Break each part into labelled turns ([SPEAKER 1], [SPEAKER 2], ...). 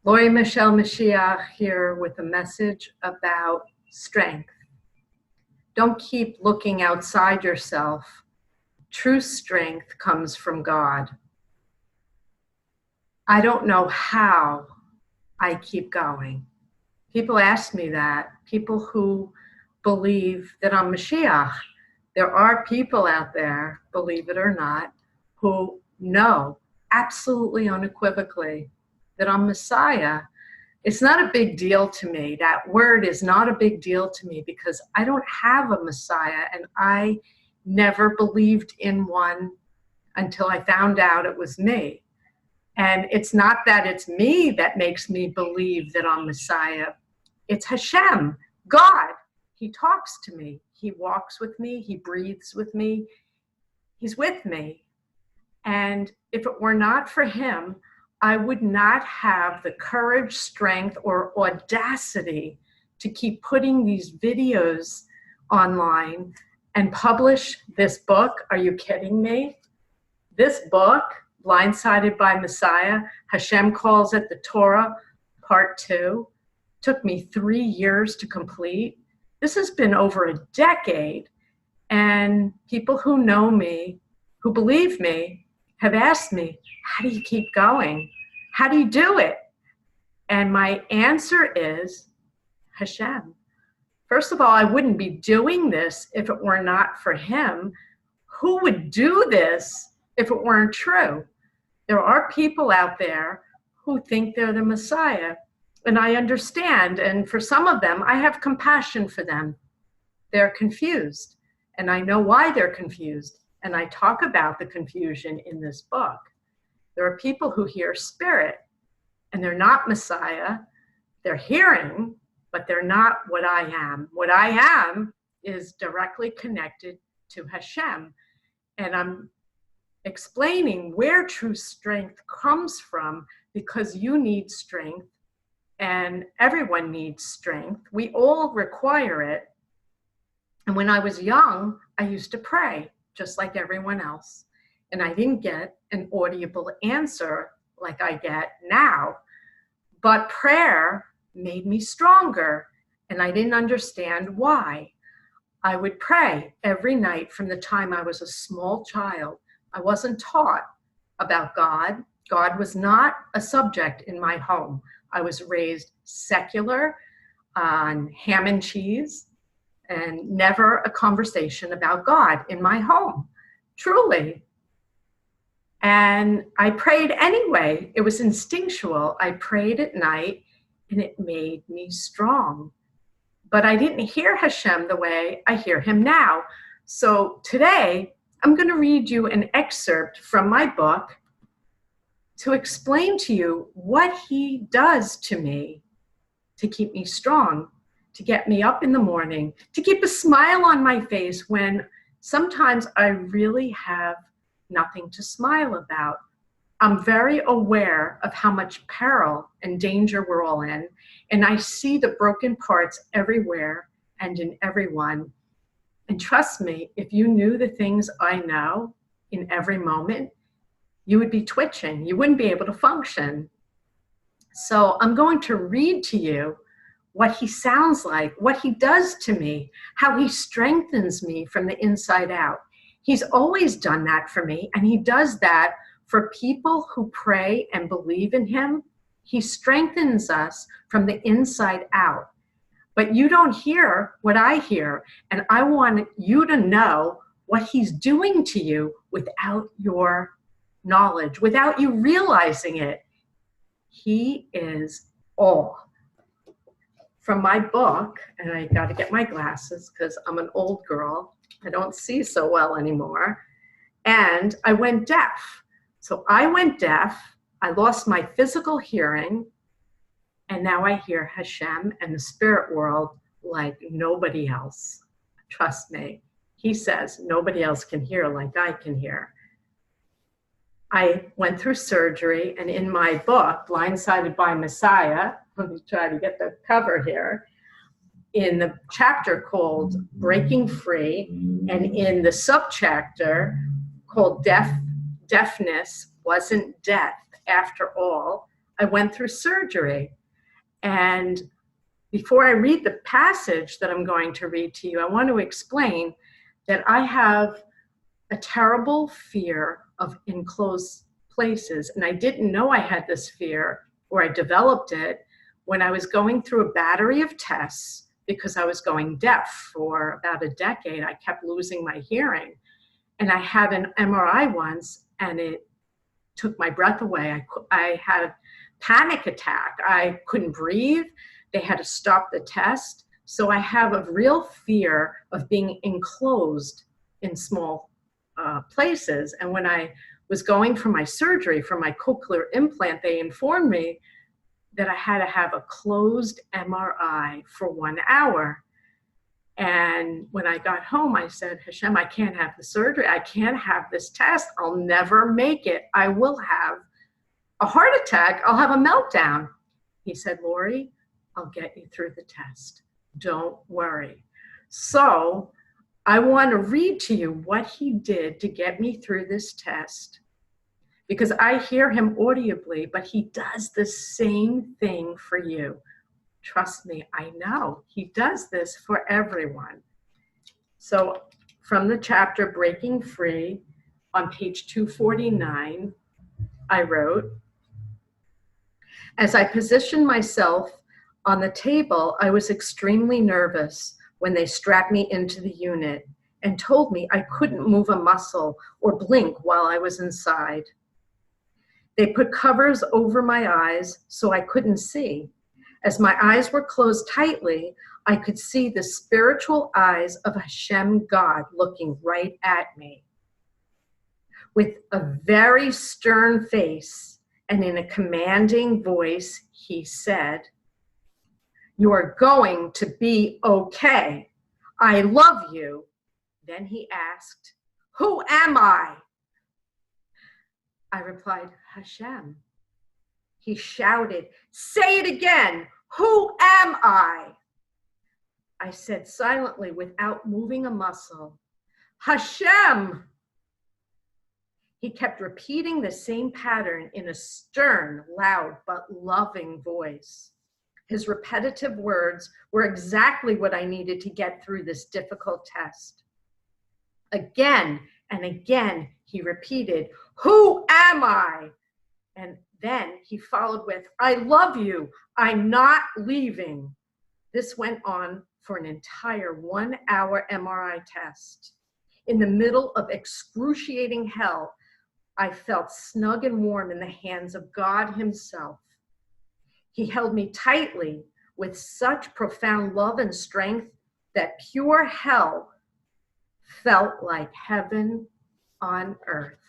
[SPEAKER 1] Lori Michelle Moshiach here with a message about strength. Don't keep looking outside yourself. True strength comes from God. I don't know how I keep going. People ask me that. People who believe that I'm Moshiach. There are people out there, believe it or not, who know absolutely unequivocally that I'm Messiah. It's not a big deal to me. That word is not a big deal to me because I don't have a Messiah, and I never believed in one until I found out it was me. And it's not that it's me that makes me believe that I'm Messiah. It's Hashem, God. He talks to me. He walks with me. He breathes with me. He's with me. And if it were not for him, I would not have the courage, strength, or audacity to keep putting these videos online and publish this book. Are you kidding me? This book, Blindsided by Messiah, Hashem calls it the Torah, Part 2, took me 3 years to complete. This has been over a decade, and people who know me, who believe me, have asked me, how do you keep going? How do you do it? And my answer is Hashem. First of all, I wouldn't be doing this if it were not for him. Who would do this if it weren't true? There are people out there who think they're the Messiah, and I understand, and for some of them, I have compassion for them. They're confused, and I know why they're confused. And I talk about the confusion in this book. There are people who hear spirit, and they're not Messiah. They're hearing, but they're not what I am. What I am is directly connected to Hashem. And I'm explaining where true strength comes from, because you need strength, and everyone needs strength. We all require it. And when I was young, I used to pray, just like everyone else. And I didn't get an audible answer like I get now. But prayer made me stronger, and I didn't understand why. I would pray every night from the time I was a small child. I wasn't taught about God. God was not a subject in my home. I was raised secular on ham and cheese, and never a conversation about God in my home, truly. And I prayed anyway. It was instinctual. I prayed at night, and it made me strong. But I didn't hear Hashem the way I hear him now. So today, I'm going to read you an excerpt from my book to explain to you what he does to me to keep me strong, to get me up in the morning, to keep a smile on my face when sometimes I really have nothing to smile about. I'm very aware of how much peril and danger we're all in, and I see the broken parts everywhere and in everyone. And trust me, if you knew the things I know in every moment, you would be twitching. You wouldn't be able to function. So I'm going to read to you what he sounds like, what he does to me, how he strengthens me from the inside out. He's always done that for me, and he does that for people who pray and believe in him. He strengthens us from the inside out. But you don't hear what I hear, and I want you to know what he's doing to you without your knowledge, without you realizing it. He is all. From my book, and I got to get my glasses because I'm an old girl. I don't see so well anymore. And I went deaf. So I went deaf. I lost my physical hearing. And now I hear Hashem and the spirit world like nobody else. Trust me. He says nobody else can hear like I can hear. I went through surgery, and in my book, Blindsided by Messiah, let me try to get the cover here, in the chapter called Breaking Free, and in the subchapter called Deafness Wasn't Death After All, I went through surgery. And before I read the passage that I'm going to read to you, I want to explain that I have a terrible fear of enclosed places. And I didn't know I had this fear, or I developed it when I was going through a battery of tests because I was going deaf for about a decade. I kept losing my hearing. And I had an MRI once, and it took my breath away. I had a panic attack. I couldn't breathe. They had to stop the test. So I have a real fear of being enclosed in small places. And when I was going for my surgery for my cochlear implant, they informed me that I had to have a closed MRI for 1 hour. And when I got home, I said, Hashem, I can't have the surgery. I can't have this test. I'll never make it. I will have a heart attack. I'll have a meltdown. He said, Lori, I'll get you through the test. Don't worry. So I want to read to you what he did to get me through this test, because I hear him audibly, but he does the same thing for you. Trust me, I know he does this for everyone. So from the chapter Breaking Free, on page 249, I wrote, as I positioned myself on the table, I was extremely nervous when they strapped me into the unit and told me I couldn't move a muscle or blink while I was inside. They put covers over my eyes so I couldn't see. As my eyes were closed tightly, I could see the spiritual eyes of Hashem God looking right at me. With a very stern face and in a commanding voice, he said, "You are going to be okay. I love you." Then he asked, "Who am I?" I replied, "Hashem." He shouted, "Say it again. Who am I?" I said silently without moving a muscle, "Hashem." He kept repeating the same pattern in a stern, loud, but loving voice. His repetitive words were exactly what I needed to get through this difficult test. Again and again, he repeated, "Who am I?" And then he followed with, "I love you. I'm not leaving." This went on for an entire 1 hour MRI test. In the middle of excruciating hell, I felt snug and warm in the hands of God himself. He held me tightly with such profound love and strength that pure hell felt like heaven on earth.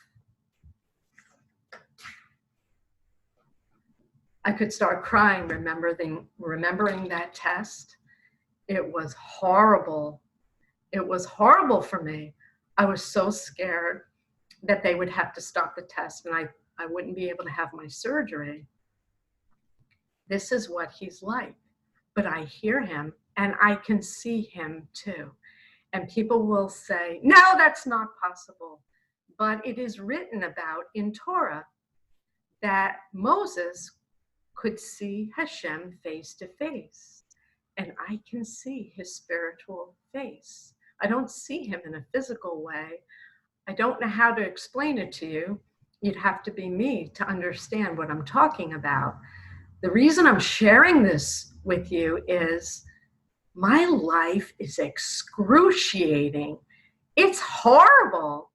[SPEAKER 1] I could start crying remembering that test. It was horrible. It was horrible for me. I was so scared that they would have to stop the test and I wouldn't be able to have my surgery. This is what he's like. But I hear him and I can see him too. And people will say, no, that's not possible. But it is written about in Torah that Moses could see Hashem face to face. And I can see his spiritual face. I don't see him in a physical way. I don't know how to explain it to you. You'd have to be me to understand what I'm talking about. The reason I'm sharing this with you is my life is excruciating. It's horrible.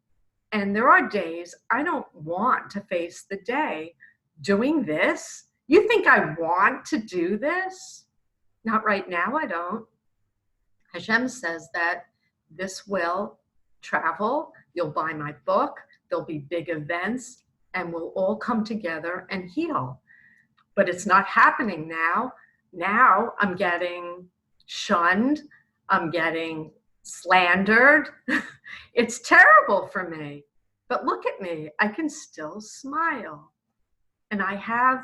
[SPEAKER 1] And there are days I don't want to face the day doing this. You think I want to do this? Not right now, I don't. Hashem says that this will travel. You'll buy my book. There'll be big events and we'll all come together and heal. But it's not happening now. Now I'm getting shunned. I'm getting slandered. It's terrible for me. But look at me. I can still smile. And I have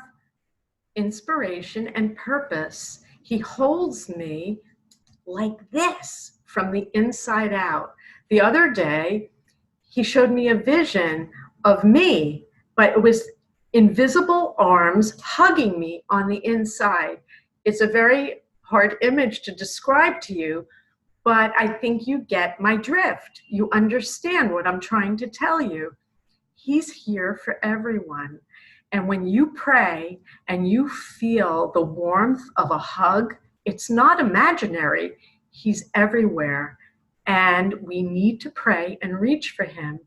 [SPEAKER 1] inspiration and purpose. He holds me like this from the inside out. The other day, he showed me a vision of me, but it was invisible arms hugging me on the inside. It's a very hard image to describe to you, but I think you get my drift. You understand what I'm trying to tell you. He's here for everyone. And when you pray and you feel the warmth of a hug, it's not imaginary. He's everywhere. And we need to pray and reach for him.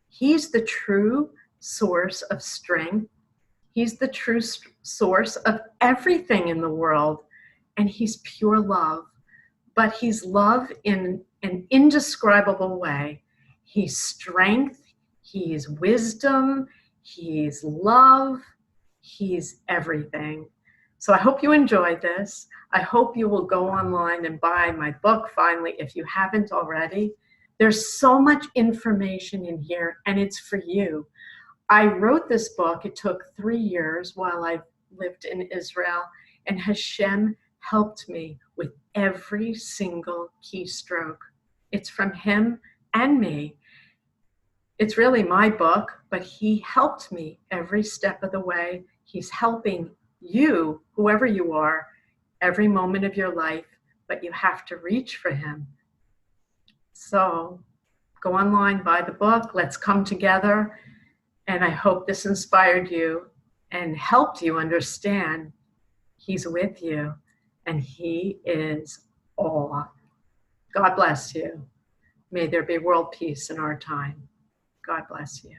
[SPEAKER 1] He's the true source of strength. He's the true source of everything in the world. And he's pure love. But he's love in an indescribable way. He's strength. He's wisdom. He's love. He's everything. So I hope you enjoyed this. I hope you will go online and buy my book finally if you haven't already. There's so much information in here, and it's for you. I wrote this book. It took 3 years while I lived in Israel, and Hashem helped me with every single keystroke. It's from him and me. It's really my book, but he helped me every step of the way. He's helping you, whoever you are, every moment of your life, but you have to reach for him. So go online, buy the book, let's come together, and I hope this inspired you and helped you understand he's with you and he is all. God bless you. May there be world peace in our time. God bless you.